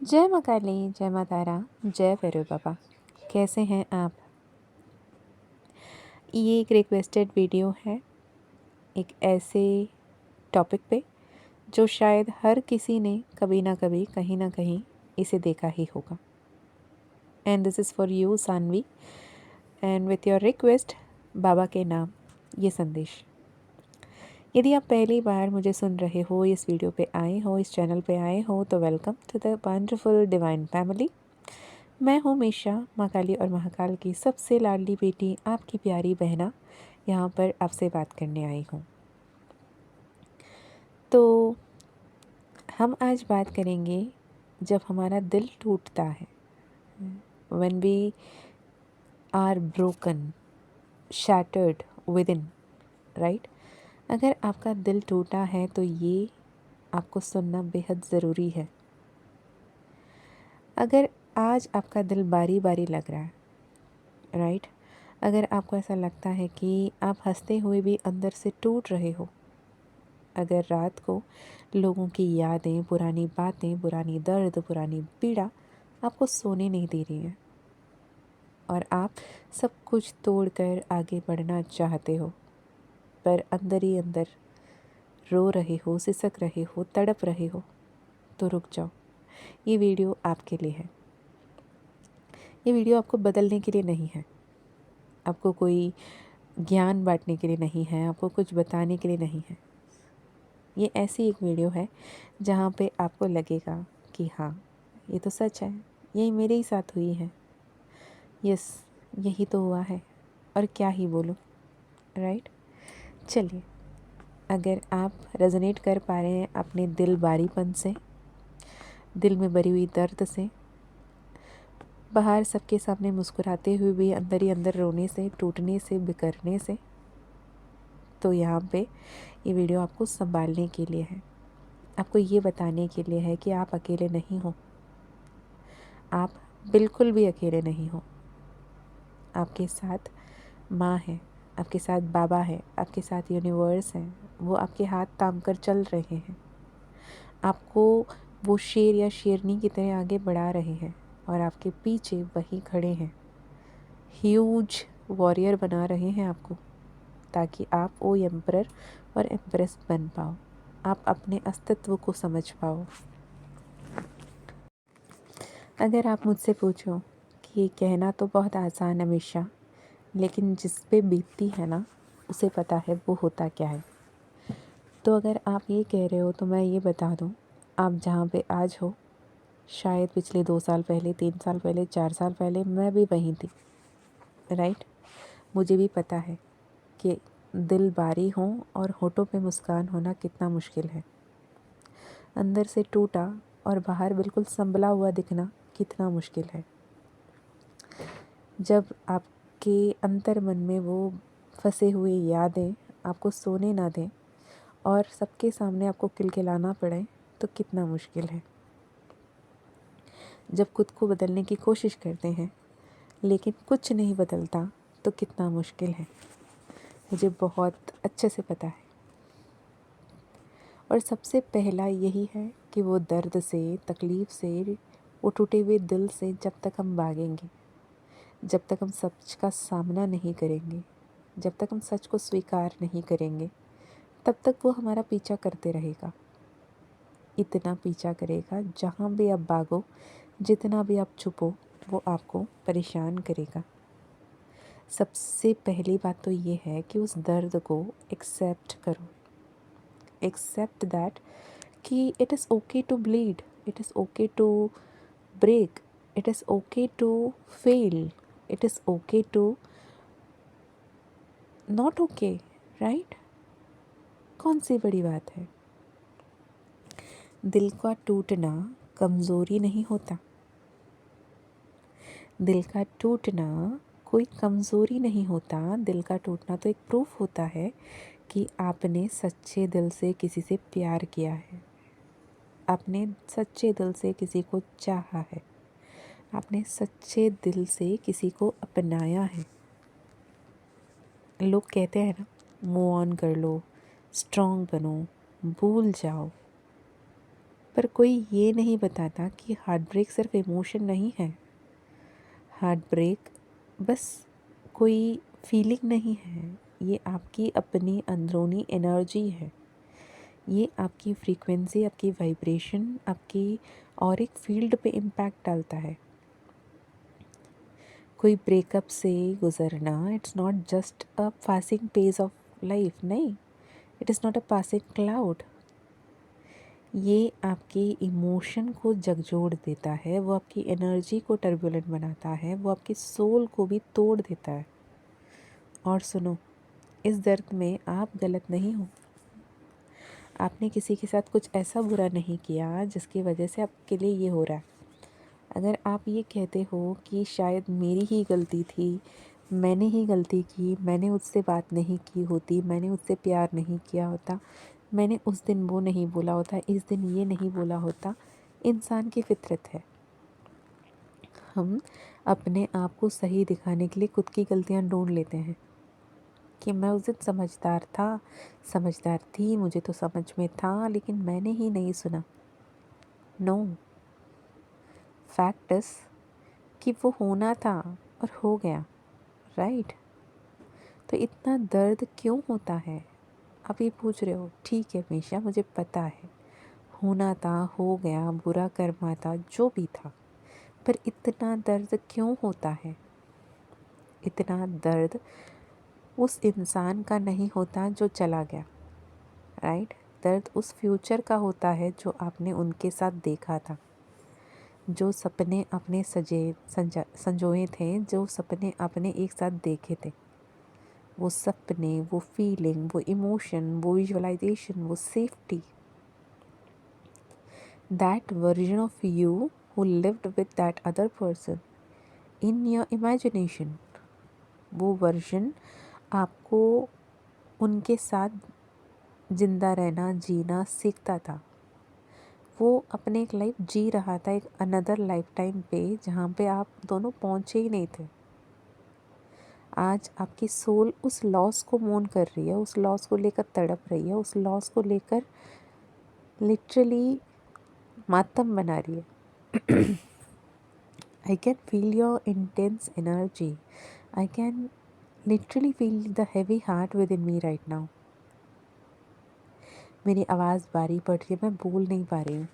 जय माँ काली, जय माँ तारा, जय भैरव बाबा। कैसे हैं आप? ये एक रिक्वेस्टेड वीडियो है एक ऐसे टॉपिक पे जो शायद हर किसी ने कभी ना कभी कहीं ना कहीं इसे देखा ही होगा। And this is for you Saanvi, and with your request बाबा के नाम ये संदेश। यदि आप पहली बार मुझे सुन रहे हो, इस वीडियो पे आए हो, इस चैनल पे आए हो, तो welcome to the wonderful divine family. मैं हूँ मीशा, माँ काली और महाकाल की सबसे लाडली बेटी, आपकी प्यारी बहना। यहाँ पर आपसे बात करने आई हूँ। तो हम आज बात करेंगे जब हमारा दिल टूटता है, when we are broken, shattered within, right? अगर आपका दिल टूटा है तो ये आपको सुनना बेहद ज़रूरी है। अगर आज आपका दिल बारी बारी लग रहा है, राइट, अगर आपको ऐसा लगता है कि आप हंसते हुए भी अंदर से टूट रहे हो, अगर रात को लोगों की यादें, पुरानी बातें, पुरानी दर्द, पुरानी पीड़ा आपको सोने नहीं दे रही हैं और आप सब कुछ तोड़कर आगे बढ़ना चाहते हो, पर अंदर ही अंदर रो रहे हो, सिसक रहे हो, तड़प रहे हो, तो रुक जाओ। ये वीडियो आपके लिए है। ये वीडियो आपको बदलने के लिए नहीं है, आपको कोई ज्ञान बांटने के लिए नहीं है, आपको कुछ बताने के लिए नहीं है। ये ऐसी एक वीडियो है जहाँ पे आपको लगेगा कि हाँ, ये तो सच है, यही मेरे ही साथ हुई है, यस, यही तो हुआ है, और क्या ही बोलूँ, राइट। चलिए, अगर आप रेजोनेट कर पा रहे हैं अपने दिल बारीपन से, दिल में भरी हुई दर्द से, बाहर सबके सामने मुस्कुराते हुए भी अंदर ही अंदर रोने से, टूटने से, बिखरने से, तो यहाँ पे ये वीडियो आपको संभालने के लिए है, आपको ये बताने के लिए है कि आप अकेले नहीं हो। आप बिल्कुल भी अकेले नहीं हो। आपके साथ माँ है, आपके साथ बाबा है, आपके साथ यूनिवर्स है, वो आपके हाथ थाम कर चल रहे हैं, आपको वो शेर या शेरनी की तरह आगे बढ़ा रहे हैं और आपके पीछे वही खड़े हैं, ह्यूज वॉरियर बना रहे हैं आपको, ताकि आप वो एम्परर और एम्प्रेस बन पाओ, आप अपने अस्तित्व को समझ पाओ। अगर आप मुझसे पूछो कि ये कहना तो बहुत आसान है हमेशा, लेकिन जिस पे बीतती है ना, उसे पता है वो होता क्या है। तो अगर आप ये कह रहे हो तो मैं ये बता दूँ, आप जहाँ पे आज हो, शायद पिछले 2 साल पहले, 3 साल पहले, 4 साल पहले मैं भी वहीं थी, राइट। मुझे भी पता है कि दिल बारी हो और होठों पे मुस्कान होना कितना मुश्किल है, अंदर से टूटा और बाहर बिल्कुल संभला हुआ दिखना कितना मुश्किल है। जब आपके अंतर मन में वो फंसे हुए यादें आपको सोने ना दें और सबके सामने आपको किलकिलाना पड़े, तो कितना मुश्किल है। जब खुद को बदलने की कोशिश करते हैं लेकिन कुछ नहीं बदलता, तो कितना मुश्किल है। मुझे बहुत अच्छे से पता है। और सबसे पहला यही है कि वो दर्द से, तकलीफ़ से, वो टूटे हुए दिल से जब तक हम भागेंगे, जब तक हम सच का सामना नहीं करेंगे, जब तक हम सच को स्वीकार नहीं करेंगे, तब तक वो हमारा पीछा करते रहेगा। इतना पीछा करेगा, जहाँ भी आप भागो, जितना भी आप छुपो, वो आपको परेशान करेगा। सबसे पहली बात तो ये है कि उस दर्द को एक्सेप्ट करो। एक्सेप्ट दैट कि it is okay to bleed, it is okay to break, it is okay to fail, it is okay to not okay, right. कौन सी बड़ी बात है? दिल का टूटना कमज़ोरी नहीं होता। दिल का टूटना कोई कमज़ोरी नहीं होता। दिल का टूटना तो एक प्रूफ होता है कि आपने सच्चे दिल से किसी से प्यार किया है, आपने सच्चे दिल से किसी को चाहा है, आपने सच्चे दिल से किसी को अपनाया है। लोग कहते हैं ना, मूव ऑन कर लो, स्ट्रॉन्ग बनो, भूल जाओ, पर कोई ये नहीं बताता कि हार्ट ब्रेक सिर्फ इमोशन नहीं है। हार्ट ब्रेक बस कोई फीलिंग नहीं है, ये आपकी अपनी अंदरूनी एनर्जी है। ये आपकी फ्रीक्वेंसी, आपकी वाइब्रेशन, आपकी और एक फील्ड पे इम्पैक्ट डालता है। कोई ब्रेकअप से गुजरना it's not just a passing phase of life, नहीं, it is not a passing cloud. ये आपके इमोशन को झकझोर देता है, वो आपकी एनर्जी को टर्बुलेंट बनाता है, वो आपकी सोल को भी तोड़ देता है। और सुनो, इस दर्द में आप गलत नहीं हो। आपने किसी के साथ कुछ ऐसा बुरा नहीं किया जिसकी वजह से आपके लिए ये हो रहा है। अगर आप ये कहते हो कि शायद मेरी ही गलती थी, मैंने ही गलती की, मैंने उससे बात नहीं की होती, मैंने उससे प्यार नहीं किया होता, मैंने उस दिन वो नहीं बोला होता, इस दिन ये नहीं बोला होता, इंसान की फितरत है। हम अपने आप को सही दिखाने के लिए खुद की गलतियां ढूंढ लेते हैं कि मैं उस दिन समझदार था, समझदार थी, मुझे तो समझ में था, लेकिन मैंने ही नहीं सुना। नो, फैक्ट इज़ कि वो होना था और हो गया, राइट। तो इतना दर्द क्यों होता है? आप ये पूछ रहे हो, ठीक है मीशा, मुझे पता है, होना था, हो गया, बुरा कर्मा था, जो भी था, पर इतना दर्द क्यों होता है? इतना दर्द उस इंसान का नहीं होता जो चला गया, राइट। दर्द उस फ्यूचर का होता है जो आपने उनके साथ देखा था, जो सपने अपने संजोए थे, जो सपने आपने एक साथ देखे थे। वो सपने, वो फीलिंग, वो इमोशन, वो विजुअलाइजेशन, वो safety, that version of you who lived with that other person in your imagination, वो वर्जन आपको उनके साथ जिंदा रहना, जीना सीखता था। वो अपने एक लाइफ जी रहा था, एक अनदर लाइफ टाइम पे, जहाँ पे आप दोनों पहुँचे ही नहीं थे। आज आपकी सोल उस लॉस को मोन कर रही है, उस लॉस को लेकर तड़प रही है, उस लॉस को लेकर लिटरली मातम बना रही है। I can feel your intense energy. I can literally feel the heavy heart within me right now. मेरी आवाज़ भारी पड़ रही है, मैं बोल नहीं पा रही हूँ।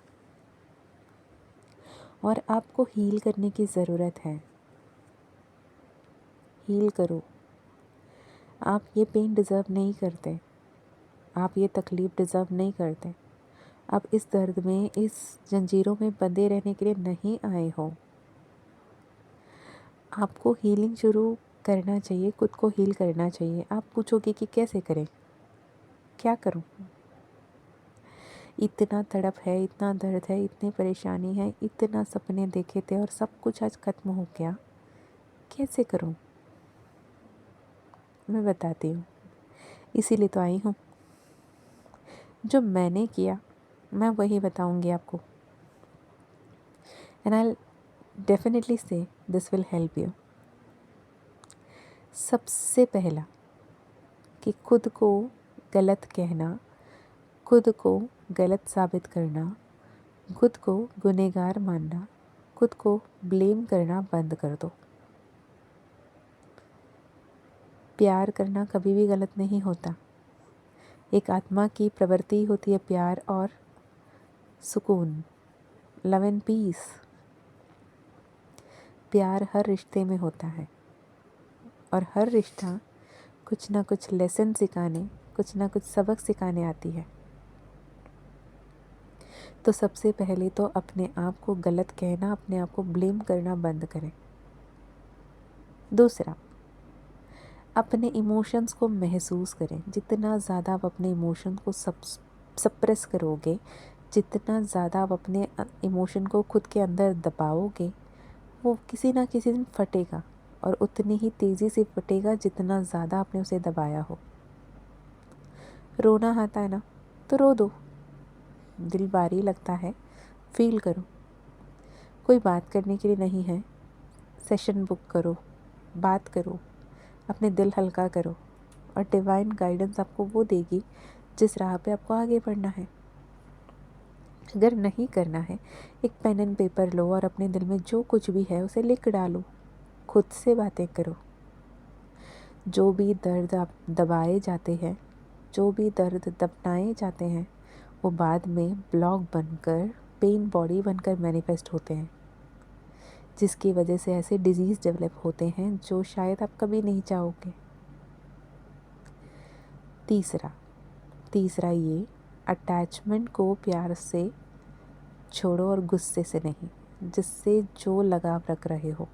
और आपको हील करने की ज़रूरत है। हील करो। आप ये पेन डिज़र्व नहीं करते, आप ये तकलीफ़ डिज़र्व नहीं करते। आप इस दर्द में, इस जंजीरों में बंधे रहने के लिए नहीं आए हो। आपको हीलिंग शुरू करना चाहिए, खुद को हील करना चाहिए। आप पूछोगे कि कैसे करें, क्या करूं? इतना तड़प है, इतना दर्द है, इतनी परेशानी है, इतना सपने देखे थे और सब कुछ आज ख़त्म हो गया, कैसे करूं? मैं बताती हूँ, इसीलिए तो आई हूँ। जो मैंने किया मैं वही बताऊँगी आपको, एंड आई डेफिनेटली से दिस विल हेल्प यू। सबसे पहला कि खुद को गलत कहना, खुद को गलत साबित करना, खुद को गुनहगार मानना, खुद को ब्लेम करना बंद कर दो। प्यार करना कभी भी गलत नहीं होता। एक आत्मा की प्रवृत्ति होती है प्यार और सुकून, लव एंड पीस। प्यार हर रिश्ते में होता है और हर रिश्ता कुछ ना कुछ लेसन सिखाने, कुछ ना कुछ सबक सिखाने आती है। तो सबसे पहले तो अपने आप को गलत कहना, अपने आप को ब्लेम करना बंद करें। दूसरा, अपने इमोशंस को महसूस करें। जितना ज़्यादा आप अपने इमोशंस को सप्रेस करोगे, जितना ज़्यादा आप अपने इमोशन को खुद के अंदर दबाओगे, वो किसी ना किसी दिन फटेगा और उतनी ही तेज़ी से फटेगा जितना ज़्यादा आपने उसे दबाया हो। रोना आता है ना, तो रो दो। दिल भारी लगता है, फील करो। कोई बात करने के लिए नहीं है, सेशन बुक करो, बात करो, अपने दिल हल्का करो और डिवाइन गाइडेंस आपको वो देगी जिस राह पे आपको आगे बढ़ना है। अगर नहीं करना है, एक पेन एंड पेपर लो और अपने दिल में जो कुछ भी है उसे लिख डालो, खुद से बातें करो। जो भी दर्द आप दबाए जाते हैं, जो भी दर्द दफनाए जाते हैं, वो बाद में ब्लॉक बनकर, पेन बॉडी बनकर मैनिफेस्ट होते हैं, जिसकी वजह से ऐसे डिजीज़ डेवलप होते हैं जो शायद आप कभी नहीं चाहोगे। तीसरा ये, अटैचमेंट को प्यार से छोड़ो और गुस्से से नहीं। जिससे जो लगाव रख रहे हो,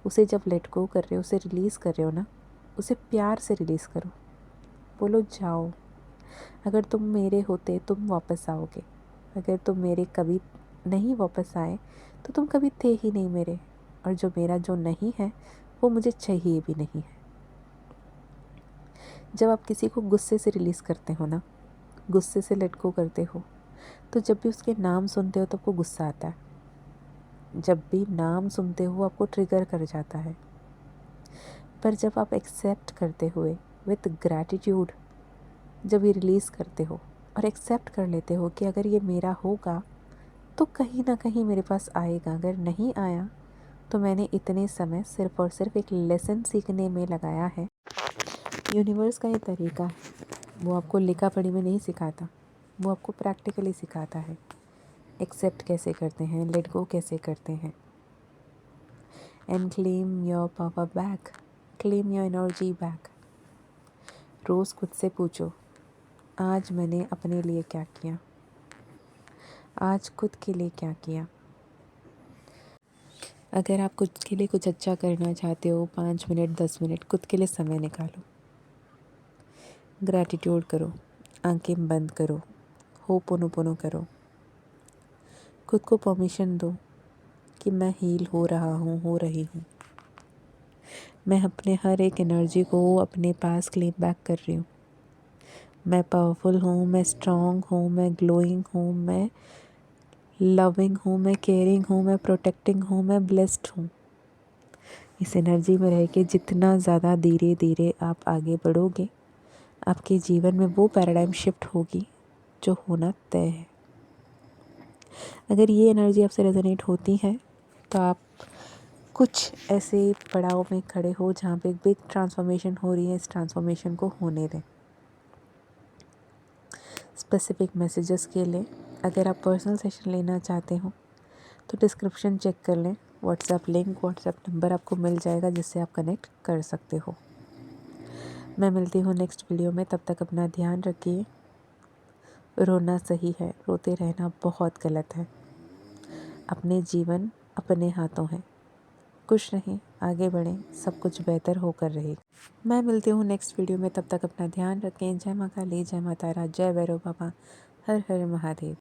उसे जब लेट गो कर रहे हो, उसे रिलीज़ कर रहे हो ना, उसे प्यार से रिलीज़ करो। बोलो जाओ, अगर तुम मेरे होते तुम वापस आओगे, अगर तुम मेरे कभी नहीं वापस आए तो तुम कभी थे ही नहीं मेरे, और जो मेरा जो नहीं है वो मुझे चाहिए भी नहीं है। जब आप किसी को गुस्से से रिलीज़ करते हो ना, गुस्से से लेट गो करते हो, तो जब भी उसके नाम सुनते हो तो आपको गुस्सा आता है। जब भी नाम सुनते हो आपको ट्रिगर कर जाता है। पर जब आप एक्सेप्ट करते हुए विथ ग्रैटिट्यूड जब ये रिलीज़ करते हो और एक्सेप्ट कर लेते हो कि अगर ये मेरा होगा तो कहीं ना कहीं मेरे पास आएगा, अगर नहीं आया तो मैंने इतने समय सिर्फ़ और सिर्फ एक लेसन सीखने में लगाया है। यूनिवर्स का ये तरीका है, वो आपको लिखा पढ़ी में नहीं सिखाता, वो आपको प्रैक्टिकली सिखाता है। एक्सेप्ट कैसे करते हैं, लेट गो कैसे करते हैं। And claim your power back, claim your energy back. रोज़ खुद से पूछो, आज मैंने अपने लिए क्या किया, आज खुद के लिए क्या किया। अगर आप खुद के लिए कुछ अच्छा करना चाहते हो, 5 मिनट 10 मिनट खुद के लिए समय निकालो, ग्रैटिट्यूड करो, आंखें बंद करो, होपोनोपोनो करो, खुद को परमिशन दो कि मैं हील हो रहा हूँ, हो रही हूँ। मैं अपने हर एक एनर्जी को अपने पास क्लेम बैक कर रही हूँ। मैं पावरफुल हूँ, मैं स्ट्रॉन्ग हूँ, मैं ग्लोइंग हूँ, मैं लविंग हूँ, मैं केयरिंग हूँ, मैं प्रोटेक्टिंग हूँ, मैं ब्लेस्ड हूँ। इस एनर्जी में रह के जितना ज़्यादा धीरे धीरे आप आगे बढ़ोगे, आपके जीवन में वो पैराडाइम शिफ्ट होगी जो होना तय है। अगर ये एनर्जी आपसे रेजोनेट होती है तो आप कुछ ऐसे पड़ाव में खड़े हो जहाँ पे एक बिग ट्रांसफॉर्मेशन हो रही है। इस ट्रांसफॉर्मेशन को होने दें। स्पेसिफिक मैसेजेस के लिए अगर आप पर्सनल सेशन लेना चाहते हो तो डिस्क्रिप्शन चेक कर लें, व्हाट्सएप लिंक, व्हाट्सएप नंबर आपको मिल जाएगा जिससे आप कनेक्ट कर सकते हो। मैं मिलती हूँ नेक्स्ट वीडियो में, तब तक अपना ध्यान रखिए। रोना सही है, रोते रहना बहुत गलत है। अपने जीवन अपने हाथों है। खुश रहें, आगे बढ़ें, सब कुछ बेहतर होकर रहेगा। मैं मिलती हूँ नेक्स्ट वीडियो में, तब तक अपना ध्यान रखें। जय माँ काली, जय माँ तारा, जय भैरव बाबा, हर हर महादेव।